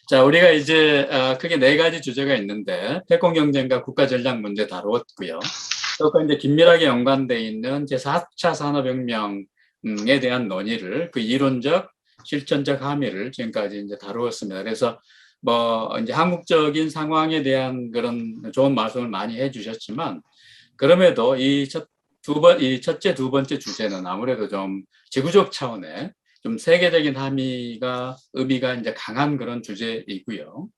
자, 우리가 이제 크게 네 가지 주제가 있는데 패권 경쟁과 국가 전략 문제 다루었고요. 또 이제 긴밀하게 연관돼 있는 제4차 산업혁명에 대한 논의를 그 이론적, 실천적 함의를 지금까지 이제 다루었습니다. 그래서 뭐 이제 한국적인 상황에 대한 그런 좋은 말씀을 많이 해주셨지만 그럼에도 이 첫째, 두 번째 주제는 아무래도 좀 지구적 차원의 좀 세계적인 의미가 이제 강한 그런 주제이고요.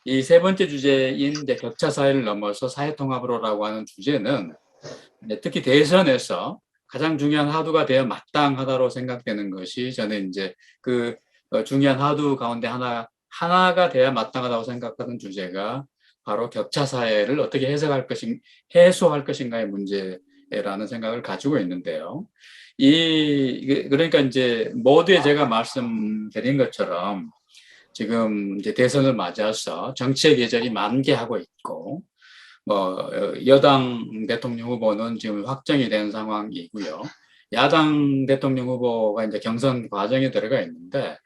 이 세 번째 주제인 이제 격차 사회를 넘어서 사회 통합으로라고 하는 주제는 특히 대선에서 가장 중요한 화두가 되어 마땅하다고 생각되는 것이 저는 이제 그 중요한 화두 가운데 하나가 돼야 마땅하다고 생각하는 주제가 바로 격차 사회를 어떻게 해소할 것인가의 문제라는 생각을 가지고 있는데요. 그러니까 이제 모두에 제가 말씀드린 것처럼 지금 이제 대선을 맞아서 정치의 계절이 만개하고 있고, 뭐 여당 대통령 후보는 지금 확정이 된 상황이고요. 야당 대통령 후보가 이제 경선 과정에 들어가 있는데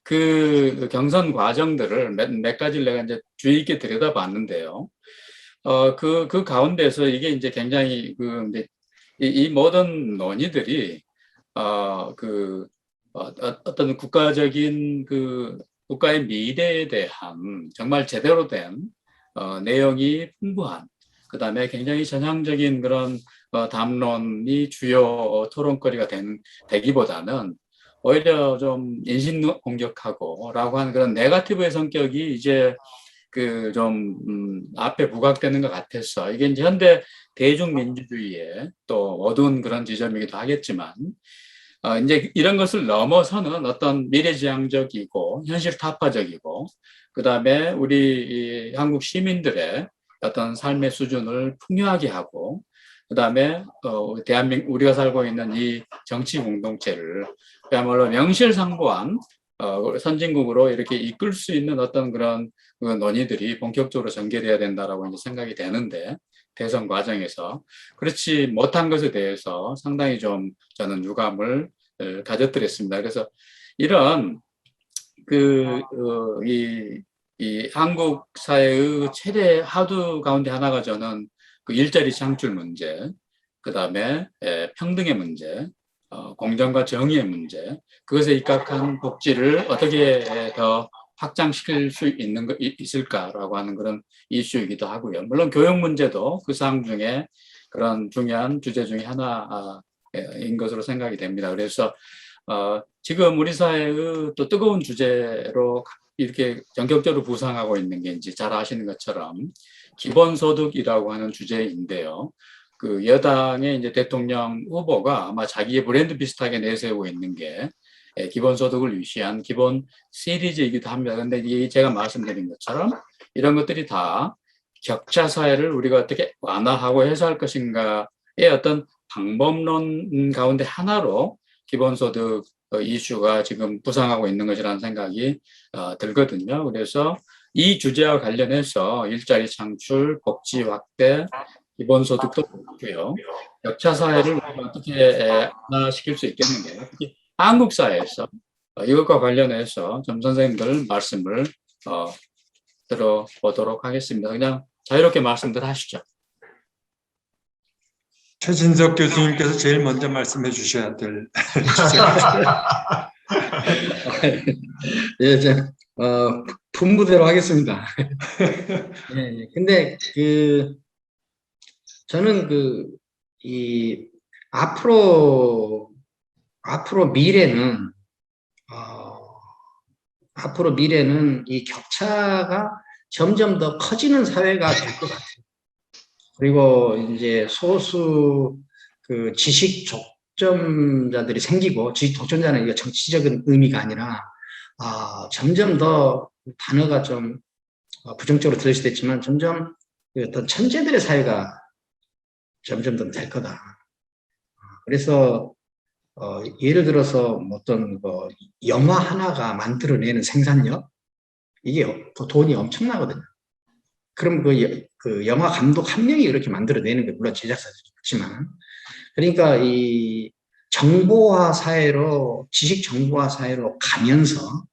그 경선 과정들을 몇 가지를 내가 이제 주의 있게 들여다봤는데요. 그 가운데서 이게 이제 굉장히 이제 이 모든 논의들이 어떤 국가적인 국가의 미래에 대한 정말 제대로 된 내용이 풍부한 그다음에 굉장히 전향적인 그런 담론이 주요 토론거리가 되기보다는 오히려 좀 인신 공격하고라고 하는 그런 네거티브의 성격이 이제 앞에 부각되는 것 같아서 이게 이제 현대 대중민주주의의 또 어두운 그런 지점이기도 하겠지만 이제 이런 것을 넘어서는 어떤 미래지향적이고 현실 타파적이고 그다음에 우리 한국 시민들의 어떤 삶의 수준을 풍요하게 하고 그다음에 우리가 살고 있는 이 정치 공동체를 그야말로 명실상부한 선진국으로 이렇게 이끌 수 있는 어떤 그런 논의들이 본격적으로 전개돼야 된다라고 이제 생각이 되는데 대선 과정에서 그렇지 못한 것에 대해서 상당히 좀 저는 유감을 가졌더랬습니다. 그래서 이런 이 한국 사회의 최대 화두 가운데 하나가 저는 그 일자리 창출 문제, 그 다음에 평등의 문제, 공정과 정의의 문제, 그것에 입각한 복지를 어떻게 더 확장시킬 수 있을까라고 하는 그런 이슈이기도 하고요. 물론 교육 문제도 그 사항 중에 그런 중요한 주제 중에 하나인 것으로 생각이 됩니다. 그래서 지금 우리 사회의 또 뜨거운 주제로 이렇게 전격적으로 부상하고 있는 게 이제 잘 아시는 것처럼 기본소득이라고 하는 주제인데요. 그 여당의 이제 대통령 후보가 아마 자기의 브랜드 비슷하게 내세우고 있는 게 기본소득을 위시한 기본 시리즈이기도 합니다. 그런데 이게 제가 말씀드린 것처럼 이런 것들이 다 격차 사회를 우리가 어떻게 완화하고 해소할 것인가의 어떤 방법론 가운데 하나로 기본소득 이슈가 지금 부상하고 있는 것이라는 생각이 들거든요. 그래서 이 주제와 관련해서 일자리 창출, 복지 확대, 기본소득도 높고요. 격차 사회를 우리가 어떻게 완화시킬 수 있겠는가. 특히 한국 사회에서 이것과 관련해서 좀 선생님들 말씀을 들어보도록 하겠습니다. 그냥 자유롭게 말씀들 하시죠. 최진석 교수님께서 제일 먼저 말씀해 주셔야 될 주제입니다. 예, 분부대로 하겠습니다. 예, 근데 저는 앞으로 미래는 이 격차가 점점 더 커지는 사회가 될 것 같아요. 그리고 이제 소수 지식 독점자들이 생기고, 지식 독점자는 이게 정치적인 의미가 아니라 점점 더 단어가 좀 부정적으로 들릴 수도 있지만 점점 어떤 천재들의 사회가 점점 더 될 거다. 그래서 예를 들어서 어떤 영화 하나가 만들어내는 생산력, 이게 돈이 엄청나거든요. 그럼 그 영화 감독 한 명이 이렇게 만들어내는 게 물론 제작사도 있지만, 그러니까 이 지식 정보화 사회로 가면서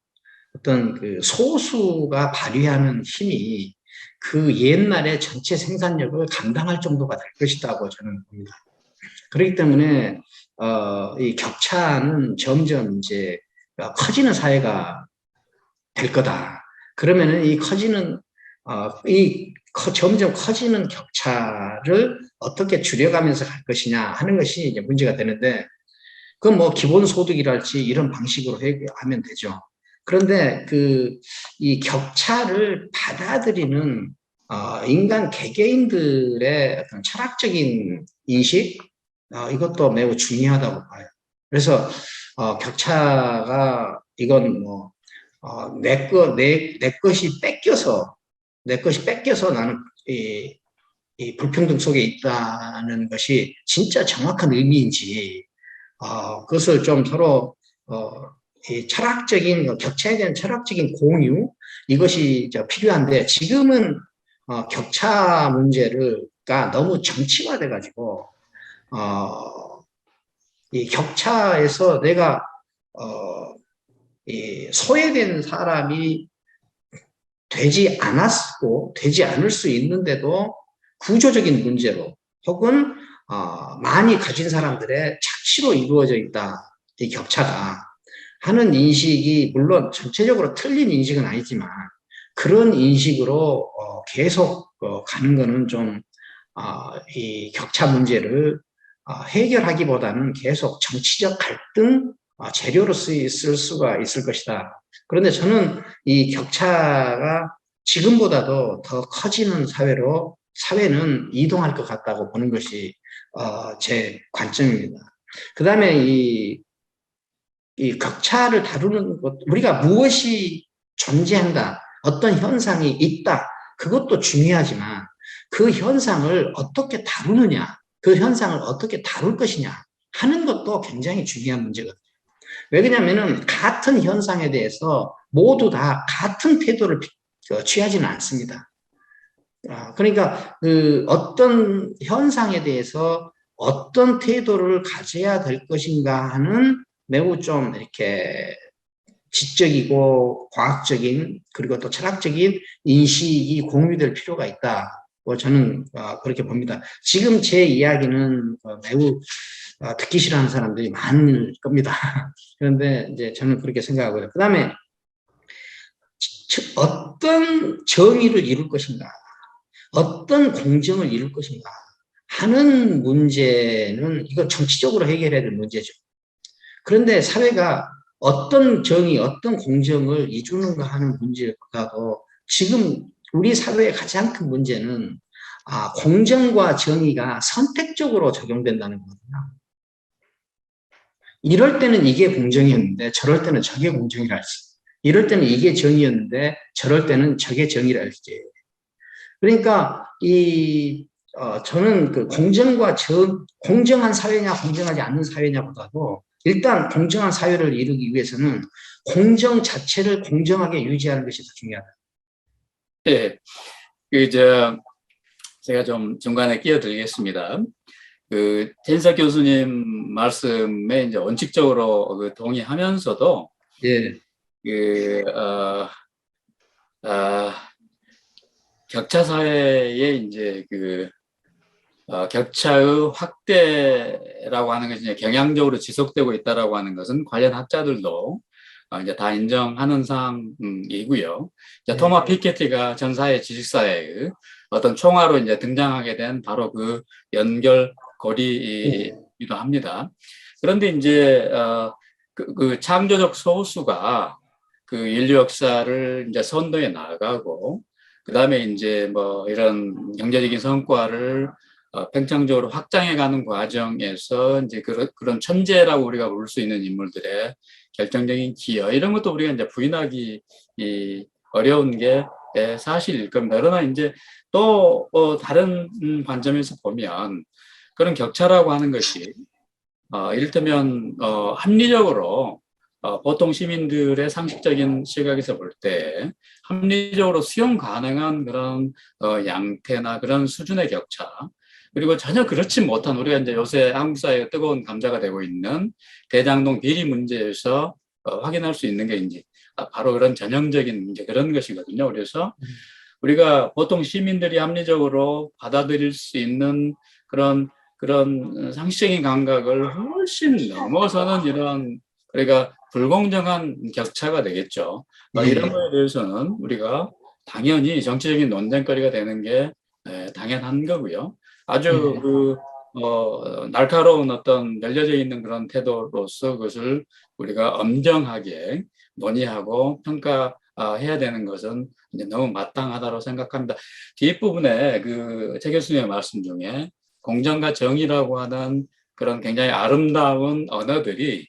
어떤 그 소수가 발휘하는 힘이 그 옛날의 전체 생산력을 감당할 정도가 될 것이라고 저는 봅니다. 그렇기 때문에 이 격차는 점점 이제 커지는 사회가 될 거다. 그러면은 이 커지는 점점 커지는 격차를 어떻게 줄여가면서 갈 것이냐 하는 것이 이제 문제가 되는데, 그건 뭐 기본소득이랄지 이런 방식으로 하면 되죠. 그런데 이 격차를 받아들이는 인간 개개인들의 어떤 철학적인 인식, 이것도 매우 중요하다고 봐요. 그래서 격차가 이건 뭐 내 것이 뺏겨서 나는 이 불평등 속에 있다는 것이 진짜 정확한 의미인지, 그것을 좀 서로 이 철학적인 격차에 대한 철학적인 공유, 이것이 필요한데, 지금은 격차 문제가 너무 정치화돼 가지고 이 격차에서 내가 이 소외된 사람이 되지 않을 수 있는데도 구조적인 문제로, 혹은 많이 가진 사람들의 착취로 이루어져 있다, 이 격차가 하는 인식이, 물론 전체적으로 틀린 인식은 아니지만 그런 인식으로 계속 가는 거는 좀 이 격차 문제를 해결하기보다는 계속 정치적 갈등 재료로 쓸 수가 있을 것이다. 그런데 저는 이 격차가 지금보다도 더 커지는 사회는 이동할 것 같다고 보는 것이 제 관점입니다. 그 다음에 이 격차를 다루는 것, 우리가 무엇이 존재한다, 어떤 현상이 있다, 그것도 중요하지만 그 현상을 어떻게 다루느냐, 그 현상을 어떻게 다룰 것이냐 하는 것도 굉장히 중요한 문제거든요. 왜 그러냐면은 같은 현상에 대해서 모두 다 같은 태도를 취하지는 않습니다. 그러니까 어떤 현상에 대해서 어떤 태도를 가져야 될 것인가 하는 매우 좀 이렇게 지적이고 과학적인, 그리고 또 철학적인 인식이 공유될 필요가 있다고 저는 그렇게 봅니다. 지금 제 이야기는 매우 듣기 싫어하는 사람들이 많을 겁니다. 그런데 이제 저는 그렇게 생각하고요. 그 다음에 어떤 정의를 이룰 것인가, 어떤 공정을 이룰 것인가 하는 문제는 이거 정치적으로 해결해야 될 문제죠. 그런데 사회가 어떤 정의, 어떤 공정을 이루는가 하는 문제보다도 지금 우리 사회의 가장 큰 문제는 공정과 정의가 선택적으로 적용된다는 거거든요. 이럴 때는 이게 공정이었는데 저럴 때는 저게 공정이랄지, 이럴 때는 이게 정의였는데 저럴 때는 저게 정의랄지. 그러니까 저는 그 공정한 사회냐 공정하지 않는 사회냐보다도 일단 공정한 사회를 이루기 위해서는 공정 자체를 공정하게 유지하는 것이 더 중요하다. 예, 제가 좀 중간에 끼어들겠습니다. 텐사 교수님 말씀에 이제 원칙적으로 동의하면서도, 예. 격차 사회에 이제 격차의 확대라고 하는 것이 이제 경향적으로 지속되고 있다라고 하는 것은 관련 학자들도 이제 다 인정하는 사항이고요. 네. 토마 피케티가 전 사회 지식사회의 어떤 총화로 이제 등장하게 된 바로 그 연결고리이기도 합니다. 그런데 이제 그 창조적 소수가 그 인류 역사를 이제 선도해 나가고, 그 다음에 이제 뭐 이런 경제적인 성과를 팽창적으로 확장해가는 과정에서 이제 그런 천재라고 우리가 부를 수 있는 인물들의 결정적인 기여, 이런 것도 우리가 이제 부인하기 어려운 게 사실일 겁니다. 그러나 이제 또 다른 관점에서 보면 그런 격차라고 하는 것이 이를테면 합리적으로 보통 시민들의 상식적인 시각에서 볼 때 합리적으로 수용 가능한 그런 양태나 그런 수준의 격차, 그리고 전혀 그렇지 못한, 우리가 이제 요새 한국 사회의 뜨거운 감자가 되고 있는 대장동 비리 문제에서 확인할 수 있는 게 이제 바로 그런 전형적인 이제 그런 것이거든요. 그래서 우리가 보통 시민들이 합리적으로 받아들일 수 있는 그런 상식적인 감각을 훨씬 넘어서는 이런 그러니까 불공정한 격차가 되겠죠. 이런 거에 대해서는 우리가 당연히 정치적인 논쟁거리가 되는 게 당연한 거고요. 아주 날카로운 어떤 열려져 있는 그런 태도로서 그것을 우리가 엄정하게 논의하고 평가해야 되는 것은 이제 너무 마땅하다고 생각합니다. 뒷부분에 그 최 교수님의 말씀 중에 공정과 정의라고 하는 그런 굉장히 아름다운 언어들이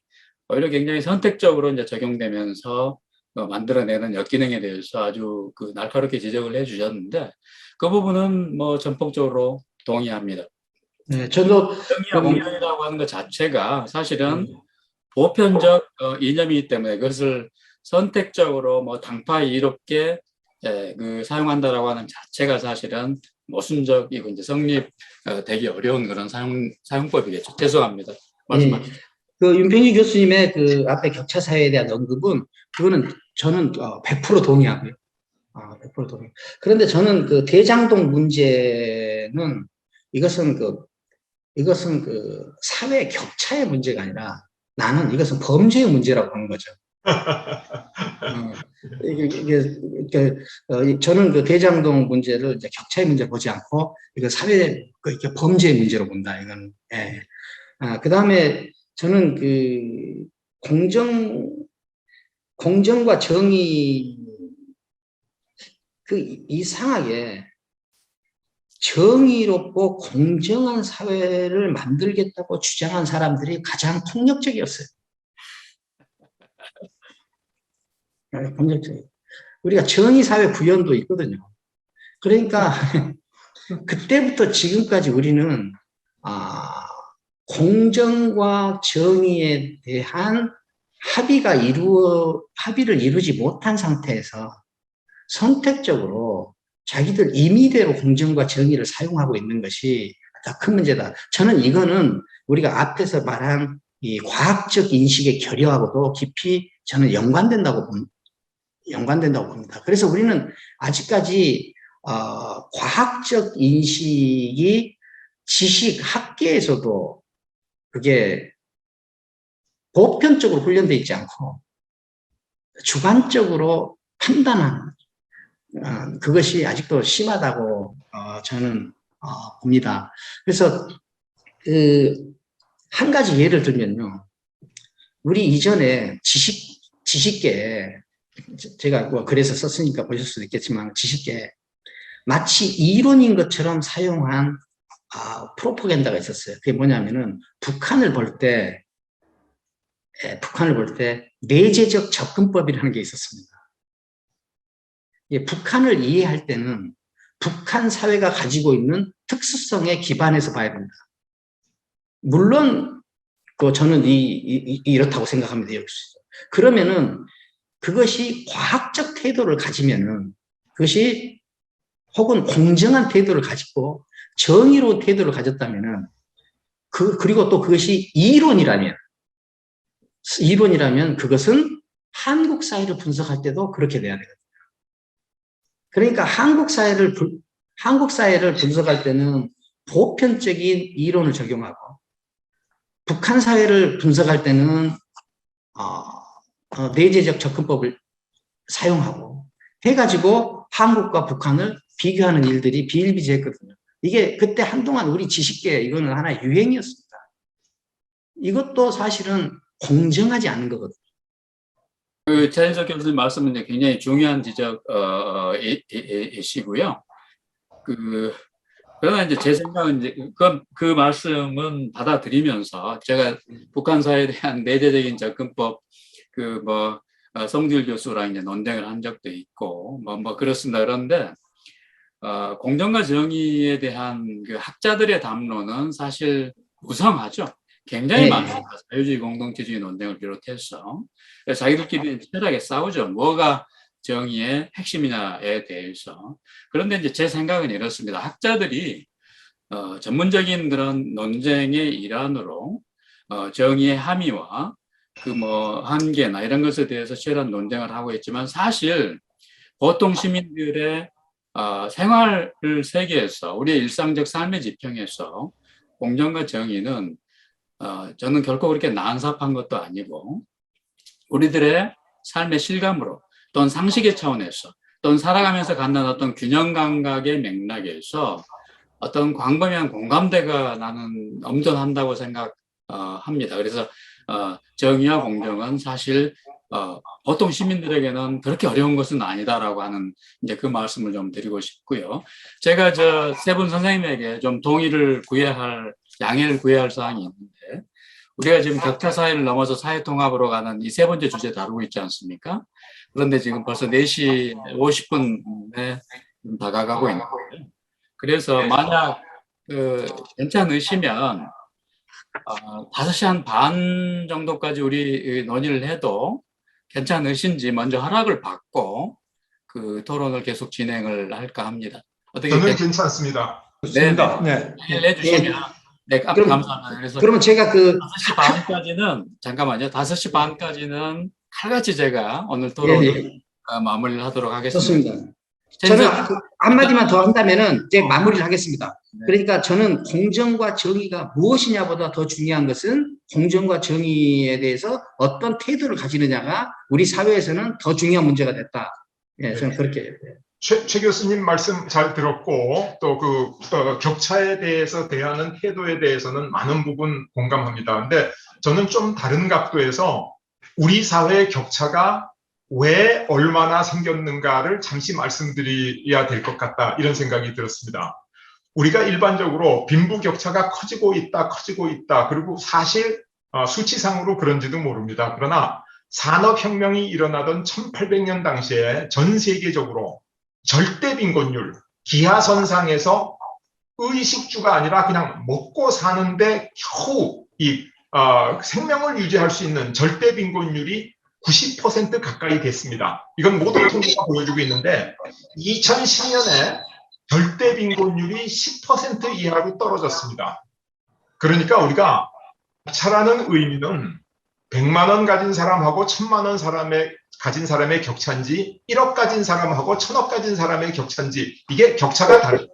오히려 굉장히 선택적으로 이제 적용되면서 만들어내는 역기능에 대해서 아주 그 날카롭게 지적을 해주셨는데 그 부분은 뭐 전폭적으로 동의합니다. 네, 저도 정의와 공정이라고 하는 것 자체가 사실은 보편적 이념이기 때문에 그것을 선택적으로 뭐 당파 이롭게 그 사용한다라고 하는 자체가 사실은 모순적이고 이제 성립되기 어려운 그런 사용법이겠죠. 죄송합니다. 말씀하시죠. 그 윤평희 교수님의 그 앞에 격차 사회에 대한 언급은 그거는 저는 100% 동의하고요. 100% 동의. 그런데 저는 그 대장동 문제는 이것은 그 사회 격차의 문제가 아니라 나는 이것은 범죄의 문제라고 보는 거죠. 저는 그 대장동 문제를 이제 격차의 문제 보지 않고 이거 사회 이렇게 범죄의 문제로 본다. 이건 그 다음에 저는 그 공정과 정의 그 이상하게 정의롭고 공정한 사회를 만들겠다고 주장한 사람들이 가장 폭력적이었어요. 폭력적이에요. 우리가 정의사회 구현도 있거든요. 그러니까 그때부터 지금까지 우리는 공정과 정의에 대한 합의를 이루지 못한 상태에서 선택적으로 자기들 임의대로 공정과 정의를 사용하고 있는 것이 더 큰 문제다. 저는 이거는 우리가 앞에서 말한 이 과학적 인식의 결여하고도 깊이 저는 연관된다고 봅니다. 그래서 우리는 아직까지 과학적 인식이 지식 학계에서도 그게 보편적으로 훈련되어 있지 않고 주관적으로 판단하는 그것이 아직도 심하다고 저는 봅니다. 그래서 한 가지 예를 들면요. 우리 이전에 지식계 제가 뭐 글에서 썼으니까 보실 수도 있겠지만 지식계 마치 이론인 것처럼 사용한 프로파간다가 있었어요. 그게 뭐냐면은 북한을 볼 때 내재적 접근법이라는 게 있었습니다. 북한을 이해할 때는 북한 사회가 가지고 있는 특수성에 기반해서 봐야 된다. 물론 저는 이렇다고 생각합니다. 그러면은 그것이 과학적 태도를 가지면은 그것이 혹은 공정한 태도를 가지고 정의로운 태도를 가졌다면은 그리고 또 그것이 이론이라면 그것은 한국 사회를 분석할 때도 그렇게 돼야 되거든요. 그러니까 한국 사회를 분석할 때는 보편적인 이론을 적용하고 북한 사회를 분석할 때는 내재적 접근법을 사용하고 해가지고 한국과 북한을 비교하는 일들이 비일비재했거든요. 이게 그때 한동안 우리 지식계 이거는 하나의 유행이었습니다. 이것도 사실은 공정하지 않은 거거든요. 그 차인석 교수님 말씀은 굉장히 중요한 지적이시고요. 그러나 이제 제 생각은 이제 그 말씀은 받아들이면서 제가 북한 사회에 대한 내재적인 접근법 성길 교수랑 이제 논쟁을 한 적도 있고 뭐 그렇습니다. 그런데 공정과 정의에 대한 그 학자들의 담론은 사실 무성하죠. 굉장히 많습니다. 사회주의 공동체주의 논쟁을 비롯해서 자기들끼리 치열하게 싸우죠. 뭐가 정의의 핵심이냐에 대해서. 그런데 이제 제 생각은 이렇습니다. 학자들이 전문적인 그런 논쟁의 일환으로 정의의 함의와 그 뭐 한계나 이런 것에 대해서 치열한 논쟁을 하고 있지만 사실 보통 시민들의 생활 세계에서 우리의 일상적 삶의 지평에서 공정과 정의는 저는 결코 그렇게 난삽한 것도 아니고 우리들의 삶의 실감으로 또는 상식의 차원에서 또는 살아가면서 갖는 어떤 균형 감각의 맥락에서 어떤 광범위한 공감대가 나는 엄존한다고 생각합니다. 그래서 정의와 공정은 사실 보통 시민들에게는 그렇게 어려운 것은 아니다라고 하는 이제 그 말씀을 좀 드리고 싶고요. 제가 저 세 분 선생님에게 좀 양해를 구해야 할 사항이 있는데 우리가 지금 격차 사회를 넘어서 사회 통합으로 가는 이 세 번째 주제 다루고 있지 않습니까? 그런데 지금 벌써 4시 50분에 다가가고 있는 거예요. 그래서 만약 괜찮으시면 5시 한 반 정도까지 우리 논의를 해도 괜찮으신지 먼저 허락을 받고 그 토론을 계속 진행을 할까 합니다. 어떻게 저는 괜찮습니다. 좋습니다. 네. 해주시면 네, 감사합니다. 그래서 그러면 제가 5시 반까지는 잠깐만요. 5시 반까지는 칼같이 제가 오늘 토론을 마무리를 하도록 하겠습니다. 좋습니다. 저는 한마디만 더 한다면은 이제 마무리를 하겠습니다. 네. 그러니까 저는 공정과 정의가 무엇이냐보다 더 중요한 것은 공정과 정의에 대해서 어떤 태도를 가지느냐가 우리 사회에서는 더 중요한 문제가 됐다. 예, 저는 그렇게. 최 교수님 말씀 잘 들었고 또 격차에 대해서 대하는 태도에 대해서는 많은 부분 공감합니다. 근데 저는 좀 다른 각도에서 우리 사회의 격차가 왜 얼마나 생겼는가를 잠시 말씀드려야 될 것 같다 이런 생각이 들었습니다. 우리가 일반적으로 빈부격차가 커지고 있다 그리고 사실 수치상으로 그런지도 모릅니다. 그러나 산업혁명이 일어나던 1800년 당시에 전 세계적으로 절대 빈곤율, 기하선상에서 의식주가 아니라 그냥 먹고 사는데 겨우 생명을 유지할 수 있는 절대 빈곤율이 90% 가까이 됐습니다. 이건 모든 통계가 보여주고 있는데 2010년에 절대 빈곤율이 10% 이하로 떨어졌습니다. 그러니까 우리가 격차라는 의미는 100만 원 가진 사람하고 1000만 원 가진 사람의 격차인지 1억 가진 사람하고 1000억 가진 사람의 격차인지 이게 격차가 다른데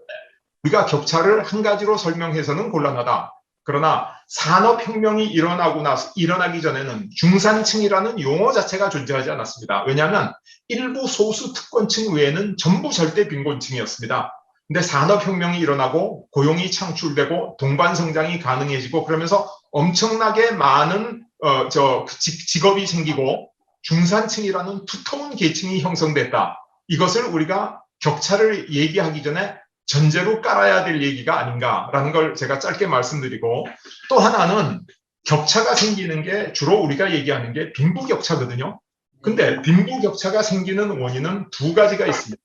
우리가 격차를 한 가지로 설명해서는 곤란하다. 그러나 산업혁명이 일어나기 전에는 중산층이라는 용어 자체가 존재하지 않았습니다. 왜냐하면 일부 소수 특권층 외에는 전부 절대 빈곤층이었습니다. 근데 산업혁명이 일어나고 고용이 창출되고 동반성장이 가능해지고 그러면서 엄청나게 많은 직업이 생기고 중산층이라는 두터운 계층이 형성됐다. 이것을 우리가 격차를 얘기하기 전에 전제로 깔아야 될 얘기가 아닌가라는 걸 제가 짧게 말씀드리고 또 하나는 격차가 생기는 게 주로 우리가 얘기하는 게 빈부격차거든요. 근데 빈부격차가 생기는 원인은 두 가지가 있습니다.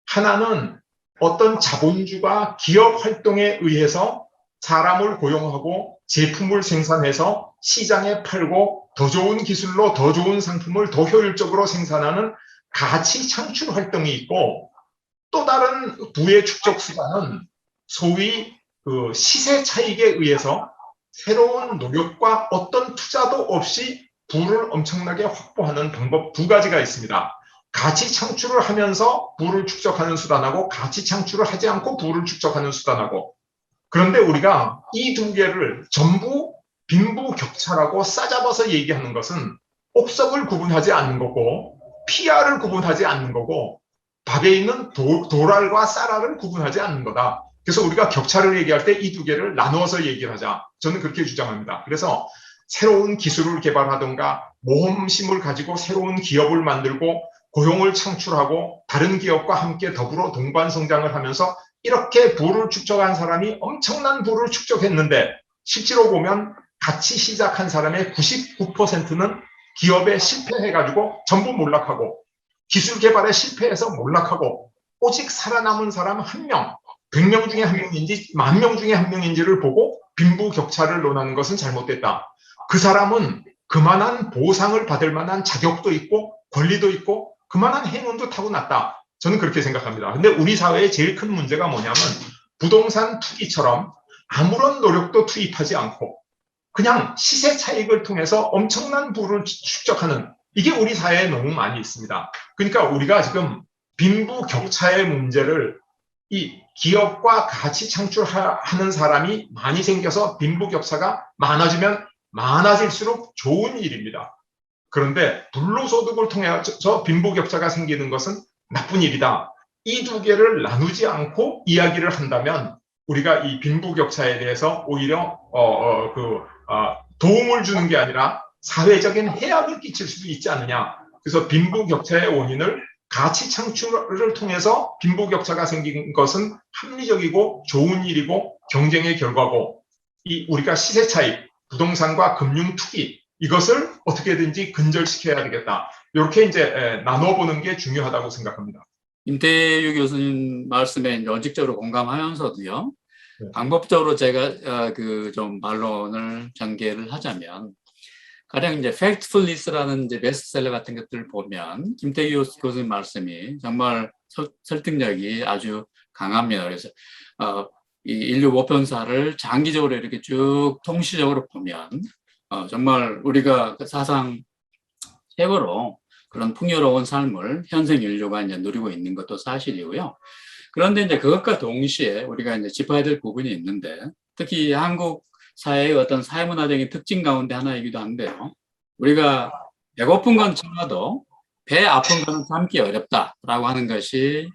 하나는 어떤 자본주가 기업 활동에 의해서 사람을 고용하고 제품을 생산해서 시장에 팔고 더 좋은 기술로 더 좋은 상품을 더 효율적으로 생산하는 가치 창출 활동이 있고 또 다른 부의 축적 수단은 소위 시세 차익에 의해서 새로운 노력과 어떤 투자도 없이 부를 엄청나게 확보하는 방법 두 가지가 있습니다. 가치 창출을 하면서 부를 축적하는 수단하고 가치 창출을 하지 않고 부를 축적하는 수단하고 그런데 우리가 이 두 개를 전부 빈부격차라고 싸잡아서 얘기하는 것은 옥석을 구분하지 않는 거고 PR을 구분하지 않는 거고 밥에 있는 도랄과 쌀알을 구분하지 않는 거다. 그래서 우리가 격차를 얘기할 때 이 두 개를 나누어서 얘기를 하자. 저는 그렇게 주장합니다. 그래서 새로운 기술을 개발하던가 모험심을 가지고 새로운 기업을 만들고 고용을 창출하고 다른 기업과 함께 더불어 동반성장을 하면서 이렇게 부를 축적한 사람이 엄청난 부를 축적했는데 실제로 보면 같이 시작한 사람의 99%는 기업에 실패해가지고 전부 몰락하고 기술 개발에 실패해서 몰락하고 오직 살아남은 사람 1명, 100명 중에 1명인지 10,000명 중에 1명인지를 보고 빈부격차를 논하는 것은 잘못됐다. 그 사람은 그만한 보상을 받을 만한 자격도 있고 권리도 있고 그만한 행운도 타고났다. 저는 그렇게 생각합니다. 근데 우리 사회의 제일 큰 문제가 뭐냐면 부동산 투기처럼 아무런 노력도 투입하지 않고 그냥 시세 차익을 통해서 엄청난 부를 축적하는 이게 우리 사회에 너무 많이 있습니다. 그러니까 우리가 지금 빈부격차의 문제를 이 기업과 같이 창출하는 사람이 많이 생겨서 빈부격차가 많아지면 많아질수록 좋은 일입니다. 그런데 불로소득을 통해서 빈부격차가 생기는 것은 나쁜 일이다. 이 두 개를 나누지 않고 이야기를 한다면 우리가 이 빈부격차에 대해서 오히려 도움을 주는 게 아니라 사회적인 해악을 끼칠 수도 있지 않느냐. 그래서 빈부격차의 원인을 가치 창출을 통해서 빈부격차가 생긴 것은 합리적이고 좋은 일이고 경쟁의 결과고 이 우리가 시세 차익, 부동산과 금융 투기 이것을 어떻게든지 근절시켜야 되겠다. 이렇게 이제 나눠보는 게 중요하다고 생각합니다. 임태유 교수님 말씀에 원칙적으로 공감하면서도요. 네. 방법적으로 제가 좀 반론을 전개를 하자면 가령 이제 Factfulness라는 이제 베스트셀러 같은 것들을 보면 김태규 교수님 말씀이 정말 설득력이 아주 강합니다. 그래서 이 인류 보편사를 장기적으로 이렇게 쭉 통시적으로 보면 정말 우리가 사상 최고로 그런 풍요로운 삶을 현생 인류가 이제 누리고 있는 것도 사실이고요. 그런데 이제 그것과 동시에 우리가 이제 짚어야 될 부분이 있는데 특히 한국 사회의 어떤 사회문화적인 특징 가운데 하나이기도 한데요. 우리가 배고픈 건 참아도 배 아픈 건 참기 어렵다라고 하는 것이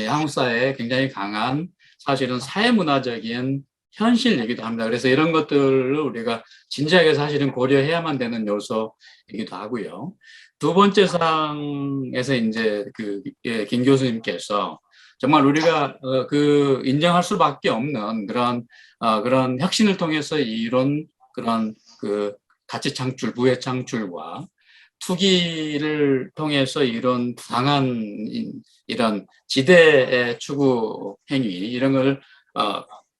한국 사회에 굉장히 강한 사실은 사회문화적인 현실이기도 합니다. 그래서 이런 것들을 우리가 진지하게 사실은 고려해야만 되는 요소이기도 하고요. 두 번째 사항에서 이제 김 교수님께서 정말 우리가 인정할 수밖에 없는 그런 혁신을 통해서 이룬 그런 가치 창출, 부의 창출과 투기를 통해서 이런 부당한 이런 지대의 추구 행위 이런 걸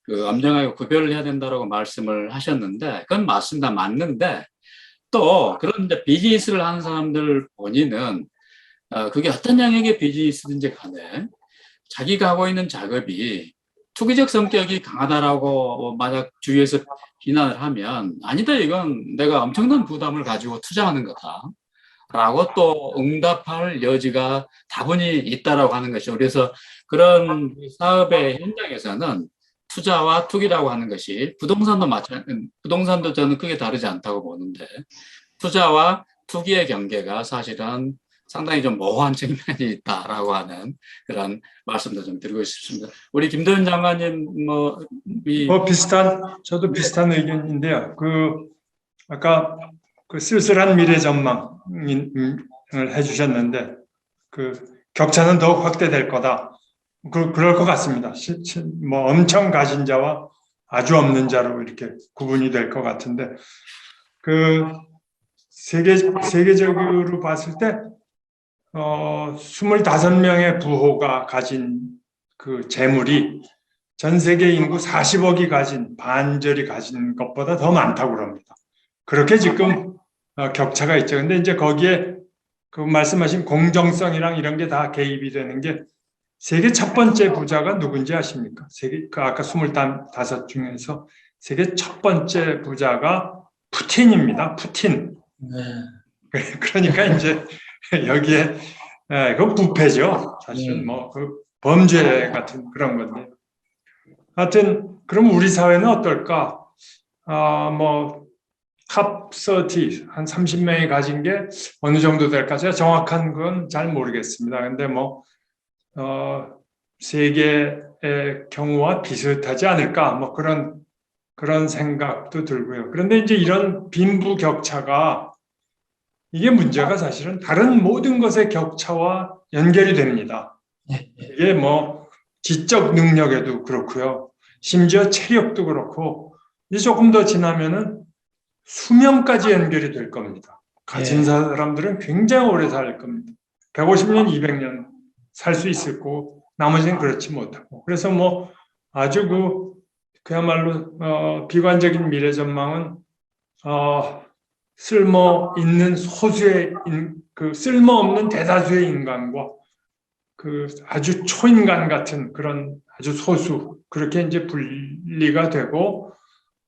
엄정하게 구별을 해야 된다고 말씀을 하셨는데 그건 맞습니다. 맞는데 또 그런 이제 비즈니스를 하는 사람들 본인은 그게 어떤 영역의 비즈니스든지 간에 자기가 하고 있는 작업이 투기적 성격이 강하다라고 만약 주위에서 비난을 하면 아니다 이건 내가 엄청난 부담을 가지고 투자하는 거다라고 또 응답할 여지가 다분히 있다라고 하는 것이죠. 그래서 그런 사업의 현장에서는 투자와 투기라고 하는 것이 부동산도 저는 크게 다르지 않다고 보는데 투자와 투기의 경계가 사실은 상당히 좀 모호한 측면이 있다라고 하는 그런 말씀도 좀 드리고 싶습니다. 우리 김도현 장관님 저도 비슷한 의견인데요. 아까 쓸쓸한 미래 전망을 해주셨는데 격차는 더욱 확대될 거다. 그럴 것 같습니다. 엄청 가진 자와 아주 없는 자로 이렇게 구분이 될 것 같은데 세계적으로 봤을 때 25명의 부호가 가진 재물이 전 세계 인구 40억이 가진 반절이 가진 것보다 더 많다고 합니다. 그렇게 지금 격차가 있죠. 근데 이제 거기에 말씀하신 공정성이랑 이런 게 다 개입이 되는 게 세계 첫 번째 부자가 누군지 아십니까? 아까 25 중에서 세계 첫 번째 부자가 푸틴입니다. 푸틴. 네. 그러니까 이제 여기에 그 부패죠. 사실은 범죄 같은 그런 건데. 하여튼 그럼 우리 사회는 어떨까? 탑 30, 한 30명이 가진 게 어느 정도 될까? 제가 정확한 건 잘 모르겠습니다. 근데 세계의 경우와 비슷하지 않을까? 그런 생각도 들고요. 그런데 이제 이런 빈부격차가 이게 문제가 사실은 다른 모든 것의 격차와 연결이 됩니다. 이게 지적 능력에도 그렇고요. 심지어 체력도 그렇고 이제 조금 더 지나면은 수명까지 연결이 될 겁니다. 가진 사람들은 굉장히 오래 살 겁니다. 150년, 200년 살 수 있을 거고 나머지는 그렇지 못하고. 그래서 아주 그야말로 비관적인 미래 전망은 쓸모 있는 소수의 쓸모없는 대다수의 인간과 아주 초인간 같은 그런 아주 소수 그렇게 이제 분리가 되고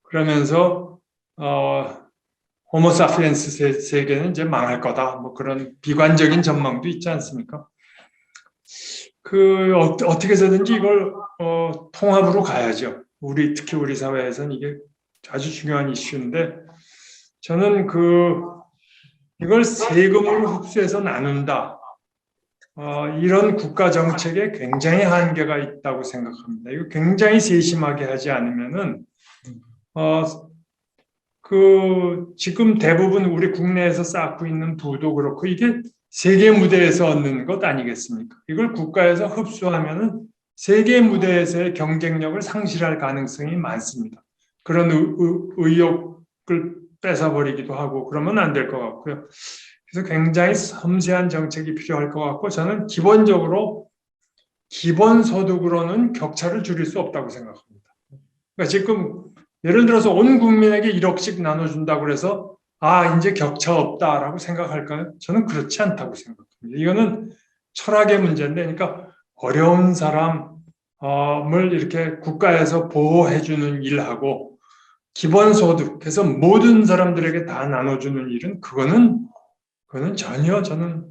그러면서 호모사피엔스 세계는 이제 망할 거다. 뭐 그런 비관적인 전망도 있지 않습니까? 어떻게 해서든지 이걸 통합으로 가야죠. 특히 우리 사회에서는 이게 아주 중요한 이슈인데, 저는 이걸 세금으로 흡수해서 나눈다. 이런 국가 정책에 굉장히 한계가 있다고 생각합니다. 이거 굉장히 세심하게 하지 않으면은, 지금 대부분 우리 국내에서 쌓고 있는 부도 그렇고, 이게 세계 무대에서 얻는 것 아니겠습니까? 이걸 국가에서 흡수하면은 세계 무대에서의 경쟁력을 상실할 가능성이 많습니다. 그런 의욕을 뺏어버리기도 하고 그러면 안 될 것 같고요. 그래서 굉장히 섬세한 정책이 필요할 것 같고, 저는 기본적으로 기본소득으로는 격차를 줄일 수 없다고 생각합니다. 그러니까 지금 예를 들어서 온 국민에게 1억씩 나눠준다고 해서 이제 격차 없다라고 생각할까요? 저는 그렇지 않다고 생각합니다. 이거는 철학의 문제인데, 그러니까 어려운 사람을 이렇게 국가에서 보호해주는 일하고 기본소득, 그래서 모든 사람들에게 다 나눠주는 일은 그거는 전혀 저는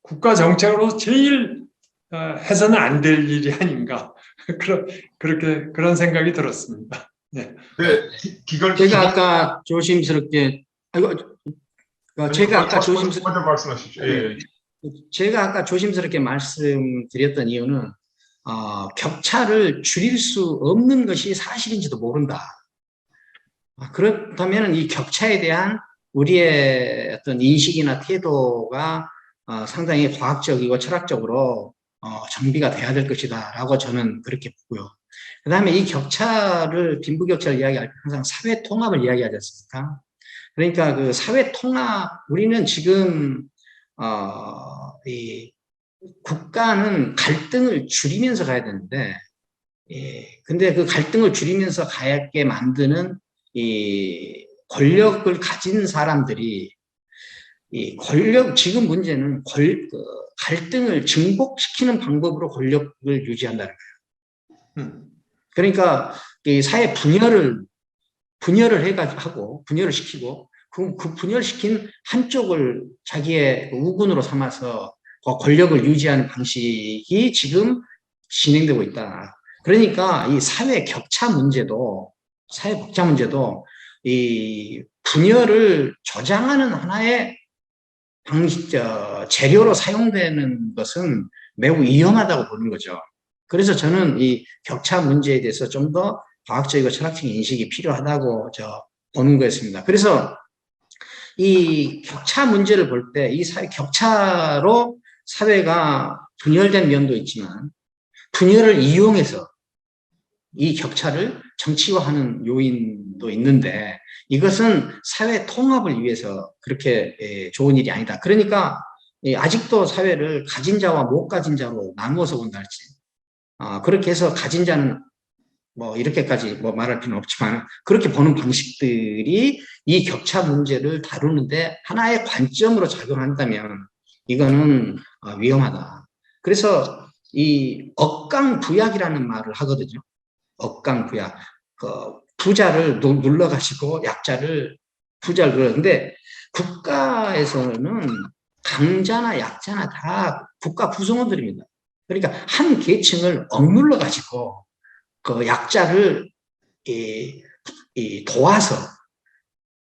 국가 정책으로 제일 해서는 안 될 일이 아닌가 그런 생각이 들었습니다. 네. 네, 제가 아까 조심스럽게 먼저 말씀하시죠. 예. 제가 아까 조심스럽게 말씀드렸던 이유는 격차를 줄일 수 없는 것이 사실인지도 모른다. 그렇다면 이 격차에 대한 우리의 어떤 인식이나 태도가 상당히 과학적이고 철학적으로 정비가 돼야 될 것이다라고 저는 그렇게 보고요. 그 다음에 이 격차를, 빈부격차를 이야기할 때 항상 사회 통합을 이야기하지 않습니까? 그러니까 그 사회 통합, 우리는 지금 이 국가는 갈등을 줄이면서 가야 되는데, 근데 그 갈등을 줄이면서 가게 만드는 이 권력을 가진 사람들이, 지금 문제는 갈등을 증폭시키는 방법으로 권력을 유지한다는 거예요. 그러니까 이 사회 분열을 해가지고 분열을 시키고 그 분열시킨 한쪽을 자기의 우군으로 삼아서 권력을 유지하는 방식이 지금 진행되고 있다. 그러니까 이 사회 격차 문제도 이 분열을 조장하는 하나의 재료로 사용되는 것은 매우 위험하다고 보는 거죠. 그래서 저는 이 격차 문제에 대해서 좀 더 과학적이고 철학적인 인식이 필요하다고 보는 거였습니다. 그래서 이 격차 문제를 볼 때 이 격차로 사회가 분열된 면도 있지만 분열을 이용해서 이 격차를 정치화하는 요인도 있는데, 이것은 사회 통합을 위해서 그렇게 좋은 일이 아니다. 그러니까 아직도 사회를 가진 자와 못 가진 자로 나누어서 본다 할지, 그렇게 해서 가진 자는 뭐 이렇게까지 뭐 말할 필요는 없지만 그렇게 보는 방식들이 이 격차 문제를 다루는데 하나의 관점으로 작용한다면 이거는 위험하다. 그래서 이 억강부약이라는 말을 하거든요. 억강부약. 부자를 눌러가지고 부자를 눌렀는데, 국가에서는 강자나 약자나 다 국가 구성원들입니다. 그러니까 한 계층을 억눌러가지고 그 약자를 도와서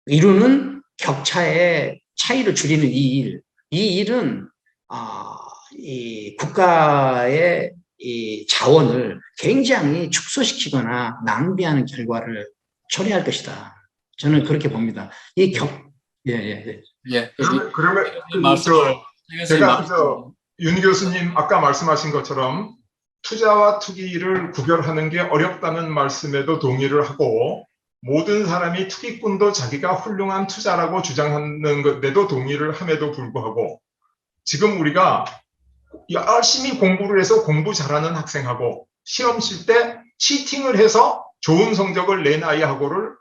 이루는 격차의 차이를 줄이는 이 일은 이 국가의 이 자원을 굉장히 축소시키거나 낭비하는 결과를 초래할 것이다. 저는 그렇게 봅니다. 그러면 제가 윤 교수님 아까 말씀하신 것처럼 투자와 투기를 구별하는 게 어렵다는 말씀에도 동의를 하고, 모든 사람이 투기꾼도 자기가 훌륭한 투자라고 주장하는 것에도 동의를 함에도 불구하고, 지금 우리가 열심히 공부를 해서 공부 잘하는 학생하고 시험 칠 때 치팅을 해서 좋은 성적을 낸 아이하고를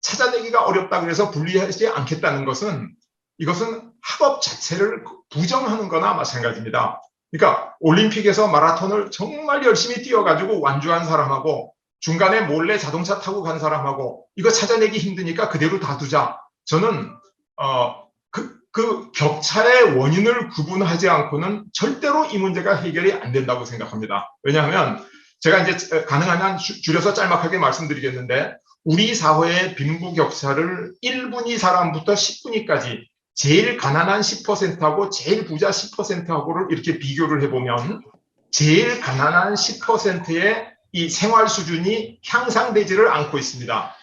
찾아내기가 어렵다 그래서 분리하지 않겠다는 것은, 이것은 학업 자체를 부정하는 거나 마찬가지입니다. 그러니까 올림픽에서 마라톤을 정말 열심히 뛰어가지고 완주한 사람하고 중간에 몰래 자동차 타고 간 사람하고 이거 찾아내기 힘드니까 그대로 다 두자. 저는 그 격차의 원인을 구분하지 않고는 절대로 이 문제가 해결이 안 된다고 생각합니다. 왜냐하면 제가 이제 가능하면 줄여서 짤막하게 말씀드리겠는데 우리 사회의 빈부격차를 1분위 사람부터 10분위까지 제일 가난한 10%하고 제일 부자 10%하고를 이렇게 비교를 해보면 제일 가난한 10%의 이 생활 수준이 향상되지를 않고 있습니다.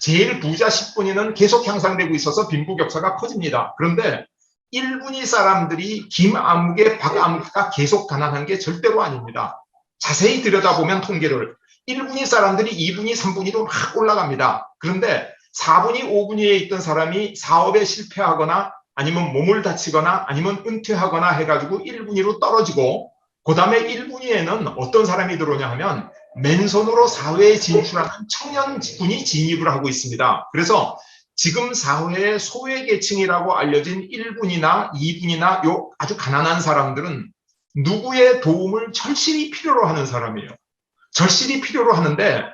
제일 부자 10분위는 계속 향상되고 있어서 빈부격차가 커집니다. 그런데 1분위 사람들이 김아무개, 박아무개가 계속 가난한 게 절대로 아닙니다. 자세히 들여다보면 통계를 1분위 사람들이 2분위, 3분위로 막 올라갑니다. 그런데 4분위, 5분위에 있던 사람이 사업에 실패하거나 아니면 몸을 다치거나 아니면 은퇴하거나 해가지고 1분위로 떨어지고 그 다음에 1분위에는 어떤 사람이 들어오냐 하면 맨손으로 사회에 진출하는 청년분이 진입을 하고 있습니다. 그래서 지금 사회의 소외계층이라고 알려진 1분이나 2분이나 요 아주 가난한 사람들은 누구의 도움을 절실히 필요로 하는 사람이에요. 절실히 필요로 하는데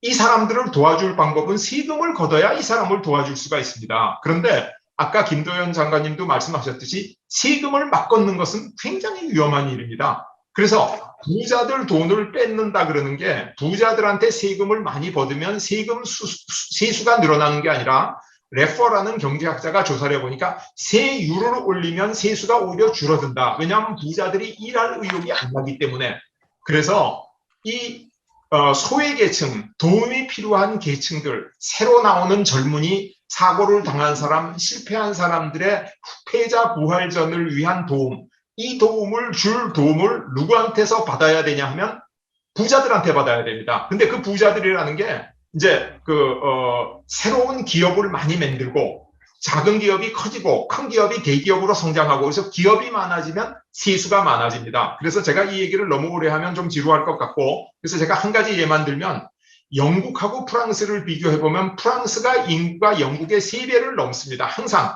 이 사람들을 도와줄 방법은 세금을 걷어야 이 사람을 도와줄 수가 있습니다. 그런데 아까 김도연 장관님도 말씀하셨듯이 세금을 막 걷는 것은 굉장히 위험한 일입니다. 그래서 부자들 돈을 뺏는다 그러는 게 부자들한테 세금을 많이 받으면 세수가 늘어나는 게 아니라 레퍼라는 경제학자가 조사를 해보니까 세율을 올리면 세수가 오히려 줄어든다. 왜냐하면 부자들이 일할 의욕이 안 나기 때문에. 그래서 이 소외계층, 도움이 필요한 계층들, 새로 나오는 젊은이, 사고를 당한 사람, 실패한 사람들의 패자 부활전을 위한 도움, 이 도움을 줄 도움을 누구한테서 받아야 되냐 하면 부자들한테 받아야 됩니다. 근데 그 부자들이라는 게 이제 새로운 기업을 많이 만들고 작은 기업이 커지고 큰 기업이 대기업으로 성장하고 그래서 기업이 많아지면 세수가 많아집니다. 그래서 제가 이 얘기를 너무 오래 하면 좀 지루할 것 같고 그래서 제가 한 가지 예만 들면 영국하고 프랑스를 비교해보면 프랑스가 인구가 영국의 3배를 넘습니다. 항상.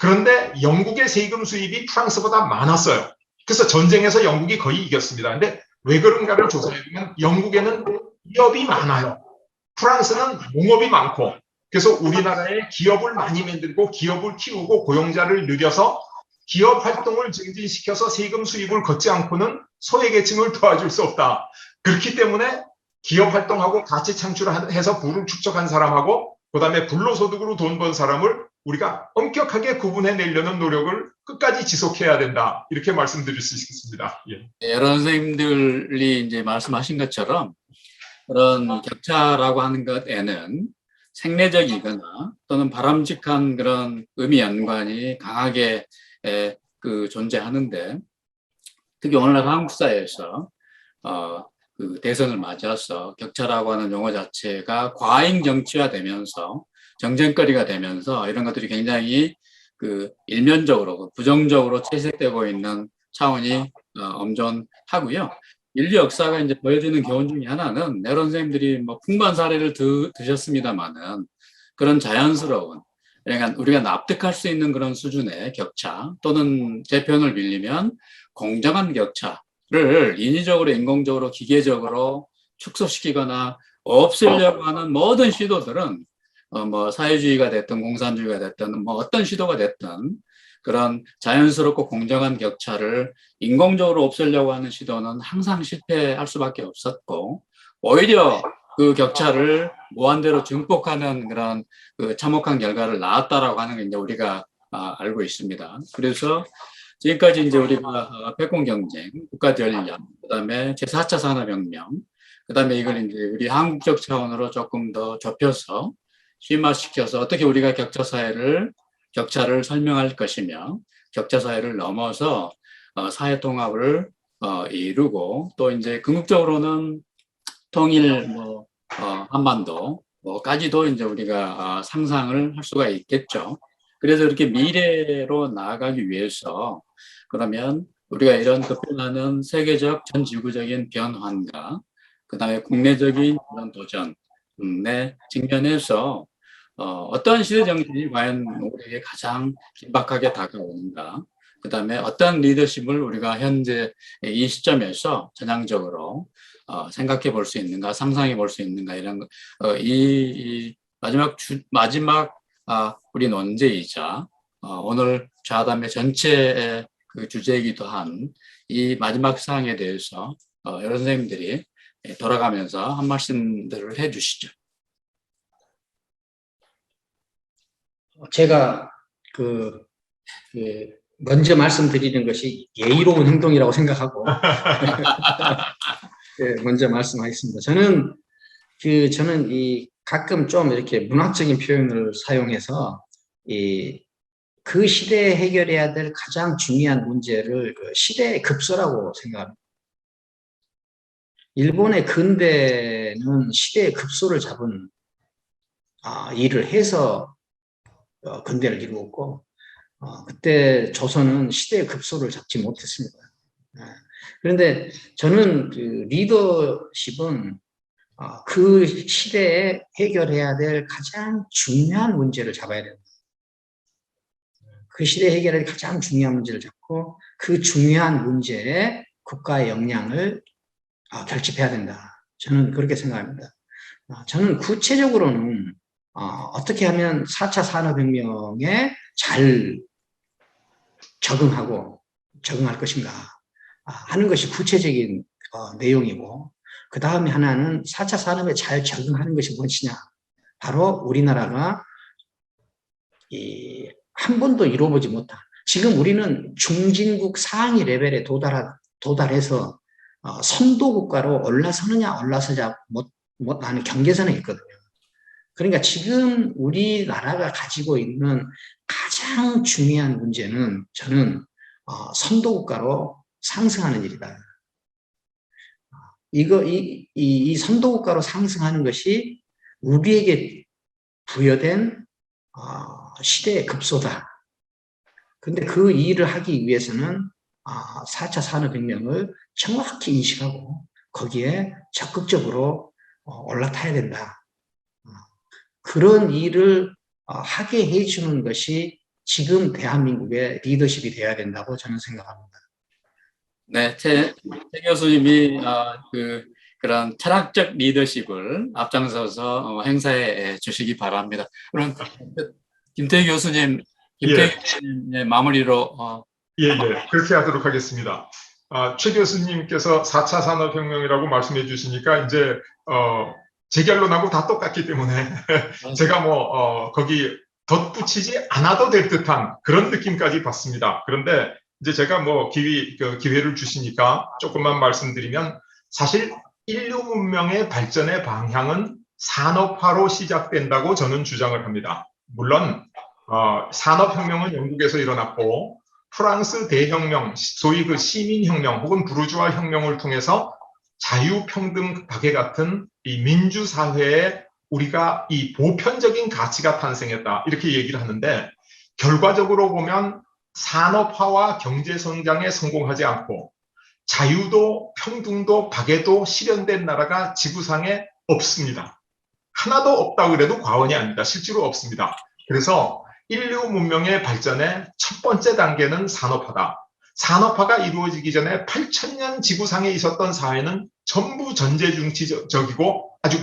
그런데 영국의 세금 수입이 프랑스보다 많았어요. 그래서 전쟁에서 영국이 거의 이겼습니다. 근데 왜 그런가를 조사해보면 영국에는 기업이 많아요. 프랑스는 농업이 많고 그래서 우리나라에 기업을 많이 만들고 기업을 키우고 고용자를 늘려서 기업 활동을 증진시켜서 세금 수입을 걷지 않고는 소외계층을 도와줄 수 없다. 그렇기 때문에 기업 활동하고 가치 창출해서 부를 축적한 사람하고 그다음에 불로소득으로 돈 번 사람을 우리가 엄격하게 구분해내려는 노력을 끝까지 지속해야 된다. 이렇게 말씀드릴 수 있겠습니다. 예. 여러 선생님들이 이제 말씀하신 것처럼 그런 격차라고 하는 것에는 생리적이거나 또는 바람직한 그런 의미 연관이 강하게 존재하는데 특히 오늘날 한국 사회에서 그 대선을 맞아서 격차라고 하는 용어 자체가 과잉 정치화되면서 정쟁거리가 되면서 이런 것들이 굉장히 일면적으로 부정적으로 채색되고 있는 차원이 엄존하고요. 인류 역사가 이제 보여주는 교훈 중에 하나는 여러 선생님들이 뭐 풍부한 사례를 드셨습니다만은 그런 자연스러운 그러니까 우리가 납득할 수 있는 그런 수준의 격차 또는 제 표현을 빌리면 공정한 격차를 인위적으로 인공적으로 기계적으로 축소시키거나 없애려고 하는 모든 시도들은 뭐 사회주의가 됐든 공산주의가 됐든 뭐 어떤 시도가 됐든 그런 자연스럽고 공정한 격차를 인공적으로 없애려고 하는 시도는 항상 실패할 수밖에 없었고 오히려 그 격차를 무한대로 증폭하는 그런 참혹한 결과를 낳았다라고 하는 게 이제 우리가 알고 있습니다. 그래서 지금까지 이제 우리가 패권 경쟁, 국가 전략, 그다음에 제4차 산업혁명, 그다음에 이걸 이제 우리 한국적 차원으로 조금 더 좁혀서 심화시켜서 어떻게 우리가 격차를 설명할 것이며 격차 사회를 넘어서 사회 통합을 이루고 또 이제 궁극적으로는 통일 한반도까지도 이제 우리가 상상을 할 수가 있겠죠. 그래서 이렇게 미래로 나아가기 위해서 그러면 우리가 이런 급변하는 세계적 전 지구적인 변화과 그다음에 국내적인 그런 도전에 직면해서 어떤 시대 정신이 과연 우리에게 가장 긴박하게 다가오는가? 그다음에 어떤 리더십을 우리가 현재 이 시점에서 전향적으로 생각해 볼 수 있는가, 상상해 볼 수 있는가, 이런 거, 이 마지막 우리 논제이자 오늘 좌담회 전체의 그 주제이기도 한 이 마지막 사항에 대해서 여러 선생님들이 돌아가면서 한 말씀들을 해 주시죠. 제가 먼저 말씀드리는 것이 예의로운 행동이라고 생각하고 먼저 말씀하겠습니다. 저는 가끔 좀 이렇게 문학적인 표현을 사용해서 그 시대에 해결해야 될 가장 중요한 문제를 시대의 급소라고 생각합니다. 일본의 근대는 시대의 급소를 잡은 일을 해서 근대를 이루었고, 그때 조선은 시대의 급소를 잡지 못했습니다. 그런데 저는 그 리더십은 그 시대에 해결해야 될 가장 중요한 문제를 잡아야 됩니다. 그 시대에 해결할 가장 중요한 문제를 잡고 그 중요한 문제에 국가의 역량을 결집해야 된다. 저는 그렇게 생각합니다. 저는 구체적으로는 어떻게 하면 4차 산업혁명에 잘 적응할 것인가 하는 것이 구체적인 내용이고, 그 다음에 하나는 4차 산업에 잘 적응하는 것이 무엇이냐. 바로 우리나라가 한 번도 이루어보지 못한, 지금 우리는 중진국 상위 레벨에 도달해서 선도국가로 올라서느냐 올라서지 못하는 경계선에 있거든요. 그러니까 지금 우리나라가 가지고 있는 가장 중요한 문제는 저는 선도국가로 상승하는 일이다. 이 선도국가로 상승하는 것이 우리에게 부여된 시대의 급소다. 근데 그 일을 하기 위해서는 4차 산업혁명을 정확히 인식하고 거기에 적극적으로 올라타야 된다. 그런 일을 하게 해주는 것이 지금 대한민국의 리더십이 되어야 된다고 저는 생각합니다. 네, 최 교수님이 그런 철학적 리더십을 앞장서서 행사해 주시기 바랍니다. 그럼 김태희 교수님의 마무리로 그렇게 하도록 하겠습니다. 최 교수님께서 4차 산업혁명이라고 말씀해 주시니까 이제 제 결론하고 다 똑같기 때문에 제가 거기 덧붙이지 않아도 될 듯한 그런 느낌까지 받습니다. 그런데 이제 제가 기회를 주시니까 조금만 말씀드리면, 사실 인류 문명의 발전의 방향은 산업화로 시작된다고 저는 주장을 합니다. 물론 산업혁명은 영국에서 일어났고 프랑스 대혁명, 소위 그 시민혁명 혹은 부르주아 혁명을 통해서 자유평등 박애 같은 이 민주사회에 우리가 이 보편적인 가치가 탄생했다, 이렇게 얘기를 하는데, 결과적으로 보면 산업화와 경제성장에 성공하지 않고 자유도 평등도 박애도 실현된 나라가 지구상에 없습니다. 하나도 없다고 그래도 과언이 아닙니다. 실제로 없습니다. 그래서 인류 문명의 발전의 첫 번째 단계는 산업화다. 산업화가 이루어지기 전에 8,000년 지구상에 있었던 사회는 전부 전제중치적이고 아주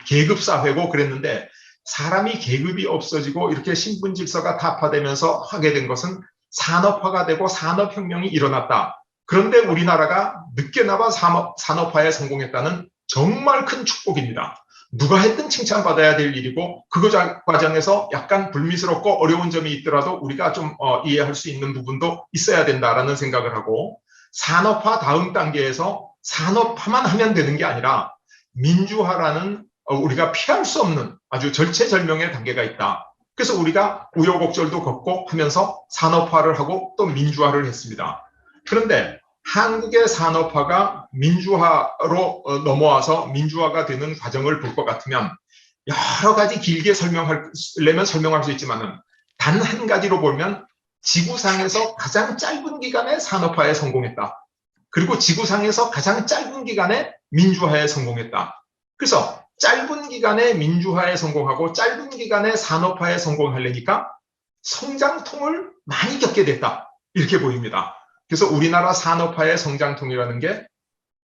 계급사회고 그랬는데, 사람이 계급이 없어지고 이렇게 신분질서가 타파되면서 하게 된 것은 산업화가 되고 산업혁명이 일어났다. 그런데 우리나라가 늦게나마 산업화에 성공했다는 정말 큰 축복입니다. 누가 했든 칭찬받아야 될 일이고, 그 과정에서 약간 불미스럽고 어려운 점이 있더라도 우리가 좀 이해할 수 있는 부분도 있어야 된다라는 생각을 하고, 산업화 다음 단계에서 산업화만 하면 되는 게 아니라 민주화라는 우리가 피할 수 없는 아주 절체절명의 단계가 있다. 그래서 우리가 우여곡절도 겪고 하면서 산업화를 하고 또 민주화를 했습니다. 그런데 한국의 산업화가 민주화로 넘어와서 민주화가 되는 과정을 볼 것 같으면 여러 가지 길게 설명하려면 설명할 수 있지만은 단 한 가지로 보면 지구상에서 가장 짧은 기간에 산업화에 성공했다. 그리고 지구상에서 가장 짧은 기간에 민주화에 성공했다. 그래서 짧은 기간에 민주화에 성공하고 짧은 기간에 산업화에 성공하려니까 성장통을 많이 겪게 됐다, 이렇게 보입니다. 그래서 우리나라 산업화의 성장통이라는 게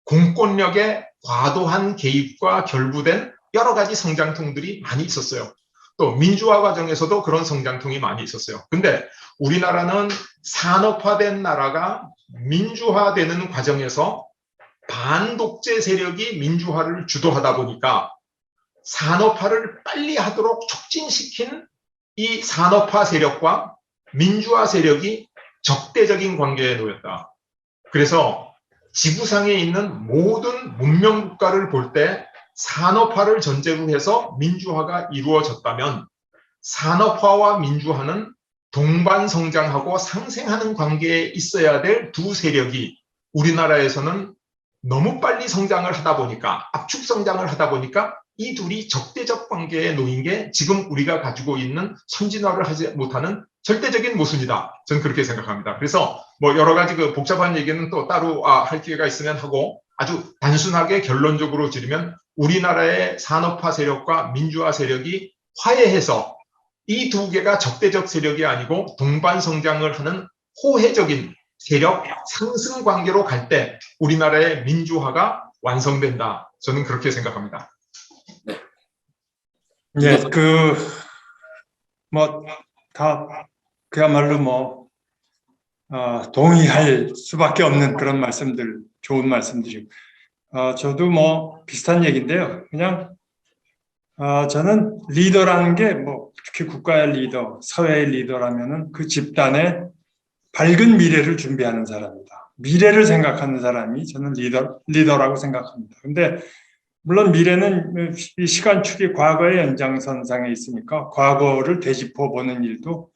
공권력의 과도한 개입과 결부된 여러 가지 성장통들이 많이 있었어요. 또 민주화 과정에서도 그런 성장통이 많이 있었어요. 근데 우리나라는 산업화된 나라가 민주화되는 과정에서 반독재 세력이 민주화를 주도하다 보니까 산업화를 빨리 하도록 촉진시킨 이 산업화 세력과 민주화 세력이 적대적인 관계에 놓였다. 그래서 지구상에 있는 모든 문명 국가를 볼 때 산업화를 전제로 해서 민주화가 이루어졌다면 산업화와 민주화는 동반 성장하고 상생하는 관계에 있어야 될 두 세력이 우리나라에서는 너무 빨리 성장을 하다 보니까 압축 성장을 하다 보니까 이 둘이 적대적 관계에 놓인 게 지금 우리가 가지고 있는 선진화를 하지 못하는 절대적인 모순이다. 저는 그렇게 생각합니다. 그래서 뭐 여러 가지 그 복잡한 얘기는 또 따로 할 기회가 있으면 하고 아주 단순하게 결론적으로 지르면 우리나라의 산업화 세력과 민주화 세력이 화해해서 이 두 개가 적대적 세력이 아니고 동반 성장을 하는 호혜적인 세력 상승 관계로 갈 때 우리나라의 민주화가 완성된다. 저는 그렇게 생각합니다. 예, 다 그야말로 동의할 수밖에 없는 그런 말씀들, 좋은 말씀들이고, 저도 비슷한 얘기인데요. 그냥, 저는 리더라는 게 특히 국가의 리더, 사회의 리더라면은 그 집단의 밝은 미래를 준비하는 사람이다. 미래를 생각하는 사람이 저는 리더라고 생각합니다. 근데 물론 미래는 이 시간축이 과거의 연장선상에 있으니까 과거를 되짚어 보는 일도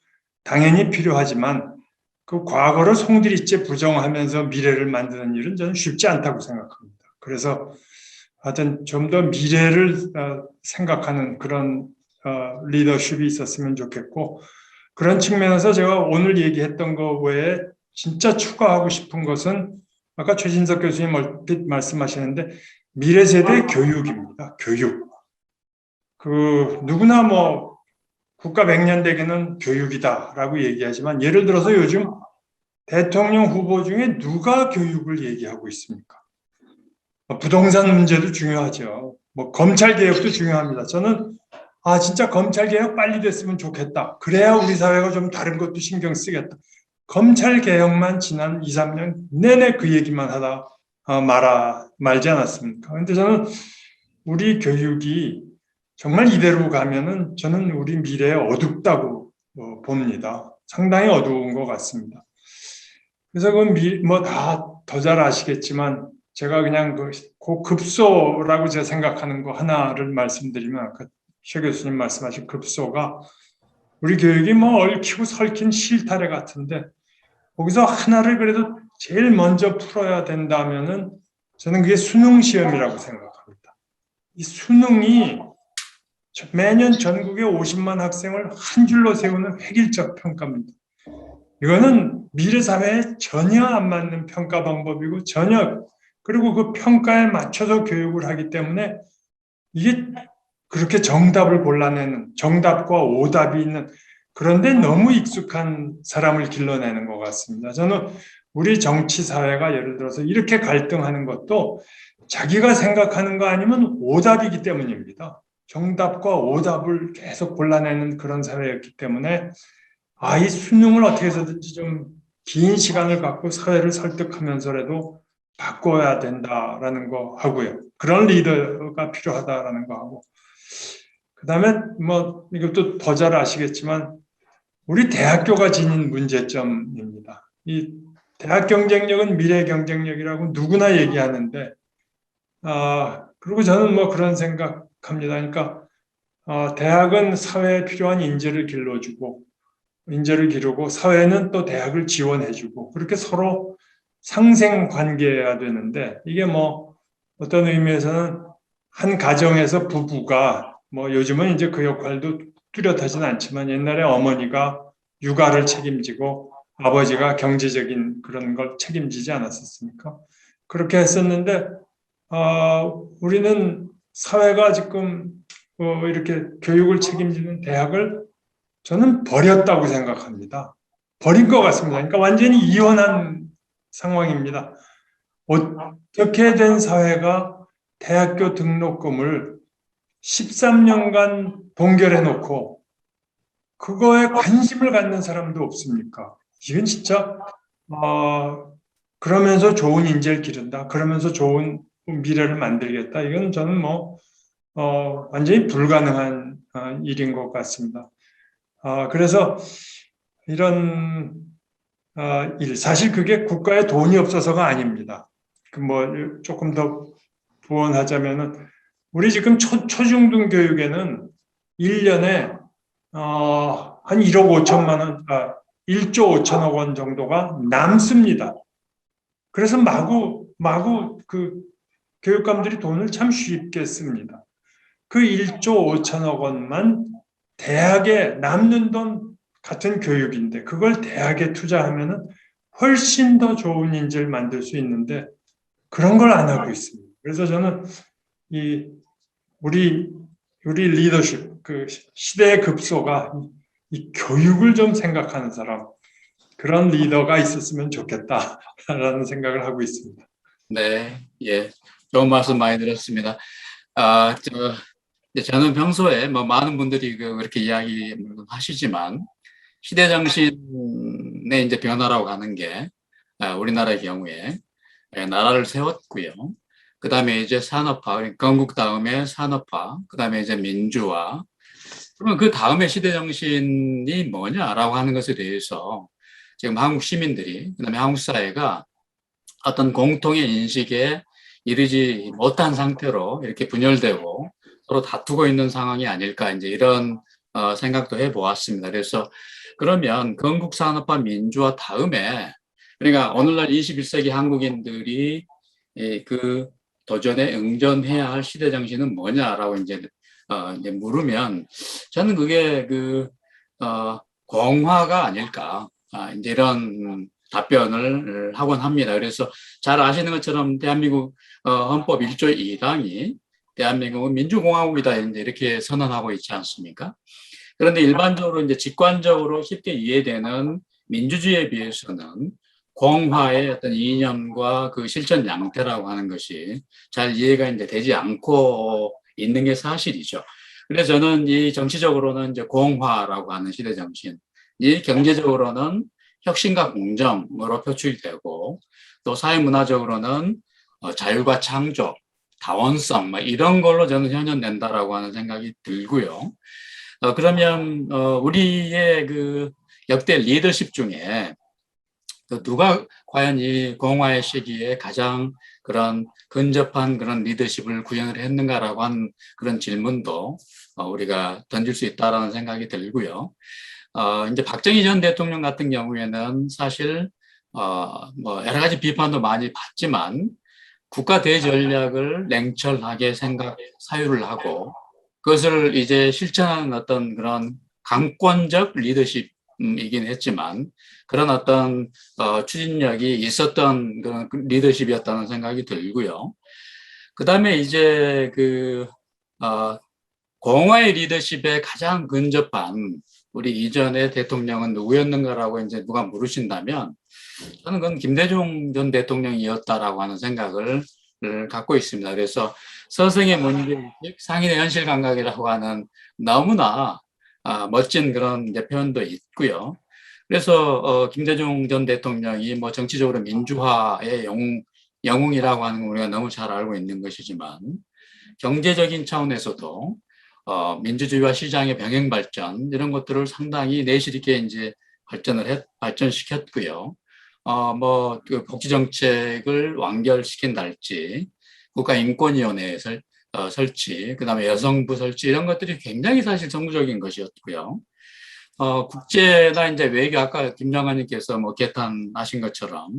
당연히 필요하지만 그 과거를 송두리째 부정하면서 미래를 만드는 일은 저는 쉽지 않다고 생각합니다. 그래서 하여튼 좀 더 미래를 생각하는 그런 리더십이 있었으면 좋겠고, 그런 측면에서 제가 오늘 얘기했던 거 외에 진짜 추가하고 싶은 것은 아까 최진석 교수님 얼핏 말씀하시는데 미래 세대 교육입니다. 교육. 누구나 국가 백년대계는 교육이다라고 얘기하지만 예를 들어서 요즘 대통령 후보 중에 누가 교육을 얘기하고 있습니까? 부동산 문제도 중요하죠. 검찰 개혁도 중요합니다. 저는 진짜 검찰 개혁 빨리 됐으면 좋겠다. 그래야 우리 사회가 좀 다른 것도 신경 쓰겠다. 검찰 개혁만 지난 2, 3년 내내 그 얘기만 하다 말지 않았습니까? 근데 저는 우리 교육이 정말 이대로 가면은 저는 우리 미래에 어둡다고 봅니다. 상당히 어두운 것 같습니다. 그래서 다 더 잘 아시겠지만 제가 그냥 급소라고 제가 생각하는 거 하나를 말씀드리면 아까 최 교수님 말씀하신 급소가 우리 교육이 얽히고 설킨 실타래 같은데 거기서 하나를 그래도 제일 먼저 풀어야 된다면은 저는 그게 수능 시험이라고 생각합니다. 이 수능이 매년 전국에 50만 학생을 한 줄로 세우는 획일적 평가입니다. 이거는 미래 사회에 전혀 안 맞는 평가 방법이고 그리고 그 평가에 맞춰서 교육을 하기 때문에 이게 그렇게 정답을 골라내는 정답과 오답이 있는 그런데 너무 익숙한 사람을 길러내는 것 같습니다. 저는 우리 정치 사회가 예를 들어서 이렇게 갈등하는 것도 자기가 생각하는 거 아니면 오답이기 때문입니다. 정답과 오답을 계속 골라내는 그런 사회였기 때문에 이 수능을 어떻게 해서든지 좀 긴 시간을 갖고 사회를 설득하면서라도 바꿔야 된다라는 거 하고요. 그런 리더가 필요하다라는 거 하고 그다음에 이것도 더 잘 아시겠지만 우리 대학교가 지닌 문제점입니다. 이 대학 경쟁력은 미래 경쟁력이라고 누구나 얘기하는데 그리고 저는 그런 생각합니다. 그러니까 대학은 사회에 필요한 인재를 기르고 사회는 또 대학을 지원해주고 그렇게 서로 상생 관계여야 되는데 이게 어떤 의미에서는 한 가정에서 부부가 요즘은 이제 그 역할도 뚜렷하지는 않지만 옛날에 어머니가 육아를 책임지고 아버지가 경제적인 그런 걸 책임지지 않았었습니까? 그렇게 했었는데 우리는 사회가 지금 이렇게 교육을 책임지는 대학을 저는 버렸다고 생각합니다. 버린 것 같습니다. 그러니까 완전히 이혼한 상황입니다. 어떻게 된 사회가 대학교 등록금을 13년간 동결해 놓고 그거에 관심을 갖는 사람도 없습니까? 이건 진짜 그러면서 좋은 인재를 기른다. 그러면서 좋은 미래를 만들겠다. 이건 저는 완전히 불가능한 일인 것 같습니다. 그래서 이런 일, 사실 그게 국가에 돈이 없어서가 아닙니다. 조금 더 부언하자면은 우리 지금 초중등 교육에는 1년에 한 1억 5천만 원, 1조 5천억 원 정도가 남습니다. 그래서 마구 그 교육감들이 돈을 참 쉽게 씁니다. 그 1조 5천억 원만 대학에 남는 돈 같은 교육인데 그걸 대학에 투자하면은 훨씬 더 좋은 인재를 만들 수 있는데 그런 걸 안 하고 있습니다. 그래서 저는 이 우리 리더십 그 시대의 급소가 이 교육을 좀 생각하는 사람 그런 리더가 있었으면 좋겠다라는 생각을 하고 있습니다. 네, 예, 좋은 말씀 많이 들었습니다. 저는 평소에 뭐 많은 분들이 그렇게 이야기 하시지만 시대 정신의 이제 변화라고 하는 게 우리나라의 경우에 나라를 세웠고요. 그 다음에 이제 산업화, 건국 다음에 산업화, 그 다음에 이제 민주화. 그러면 그 다음에 시대 정신이 뭐냐라고 하는 것에 대해서 지금 한국 시민들이, 그 다음에 한국 사회가 어떤 공통의 인식에 이르지 못한 상태로 이렇게 분열되고 서로 다투고 있는 상황이 아닐까, 이제 이런 생각도 해보았습니다. 그래서 그러면 건국 산업화 민주화 다음에, 그러니까 오늘날 21세기 한국인들이 그 도전에 응전해야 할 시대 정신은 뭐냐라고 이제 물으면 저는 그게 공화가 아닐까, 이제 이런 답변을 하곤 합니다. 그래서 잘 아시는 것처럼 대한민국 헌법 1조 2항이 대한민국은 민주공화국이다 이제 이렇게 선언하고 있지 않습니까? 그런데 일반적으로 이제 직관적으로 쉽게 이해되는 민주주의에 비해서는 공화의 어떤 이념과 그 실천 양태라고 하는 것이 잘 이해가 이제 되지 않고 있는 게 사실이죠. 그래서 저는 이 정치적으로는 이제 공화라고 하는 시대 정신, 이 경제적으로는 혁신과 공정으로 표출이 되고 또 사회문화적으로는 자유과 창조, 다원성 이런 걸로 저는 현현된다라고 하는 생각이 들고요. 그러면 우리의 그 역대 리더십 중에 누가 과연 이 공화의 시기에 가장 그런 근접한 그런 리더십을 구현을 했는가라고 하는 그런 질문도 우리가 던질 수 있다라는 생각이 들고요. 이제 박정희 전 대통령 같은 경우에는 사실 뭐 여러 가지 비판도 많이 받지만 국가 대전략을 냉철하게 사유를 하고 그것을 이제 실천하는 어떤 그런 강권적 리더십이긴 했지만 그런 어떤 추진력이 있었던 그런 리더십이었다는 생각이 들고요. 그 다음에 이제 공화의 리더십에 가장 근접한 우리 이전의 대통령은 누구였는가라고 이제 누가 물으신다면 저는 그건 김대중 전 대통령이었다라고 하는 생각을 갖고 있습니다. 그래서 서생의 문제의식, 상인의 현실 감각이라고 하는 너무나 멋진 그런 이제 표현도 있고요. 그래서 김대중 전 대통령이 뭐 정치적으로 민주화의 영웅이라고 하는 걸 우리가 너무 잘 알고 있는 것이지만 경제적인 차원에서도 민주주의와 시장의 병행 발전 이런 것들을 상당히 내실 있게 이제 발전시켰고요. 그 복지 정책을 완결시킨달지 국가인권위원회 설치, 그다음에 여성부 설치 이런 것들이 굉장히 사실 정부적인 것이었고요. 국제나 이제 외교 아까 김정환님께서 뭐 개탄하신 것처럼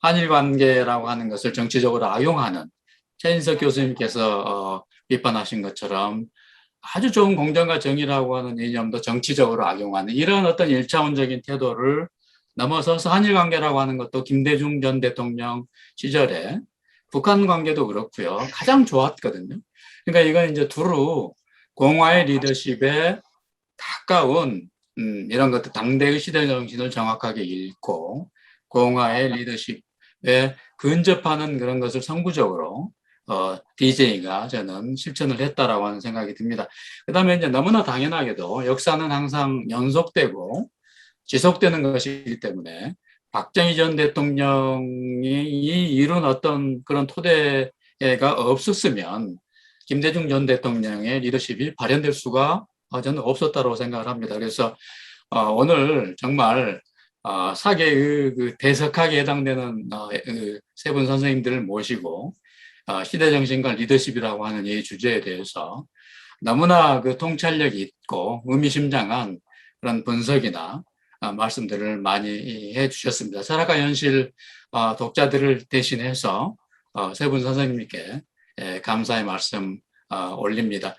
한일 관계라고 하는 것을 정치적으로 악용하는 최인석 교수님께서 비판하신 것처럼 아주 좋은 공정과 정의라고 하는 이념도 정치적으로 악용하는 이런 어떤 일차원적인 태도를 넘어서서 한일 관계라고 하는 것도 김대중 전 대통령 시절에 북한 관계도 그렇고요. 가장 좋았거든요. 그러니까 이건 이제 두루 공화의 리더십에 가까운 이런 것들 당대의 시대 정신을 정확하게 읽고 공화의 리더십에 근접하는 그런 것을 성구적으로 DJ가 저는 실천을 했다라고 하는 생각이 듭니다. 그 다음에 이제 너무나 당연하게도 역사는 항상 연속되고 지속되는 것이기 때문에 박정희 전 대통령이 이룬 어떤 그런 토대가 없었으면 김대중 전 대통령의 리더십이 발현될 수가 저는 없었다고 생각을 합니다. 그래서 오늘 정말 사계의 그 대석학에 해당되는 세 분 선생님들을 모시고 시대정신과 리더십이라고 하는 이 주제에 대해서 너무나 그 통찰력이 있고 의미심장한 그런 분석이나 말씀들을 많이 해주셨습니다. 철학과 현실 독자들을 대신해서 세 분 선생님께 감사의 말씀 올립니다.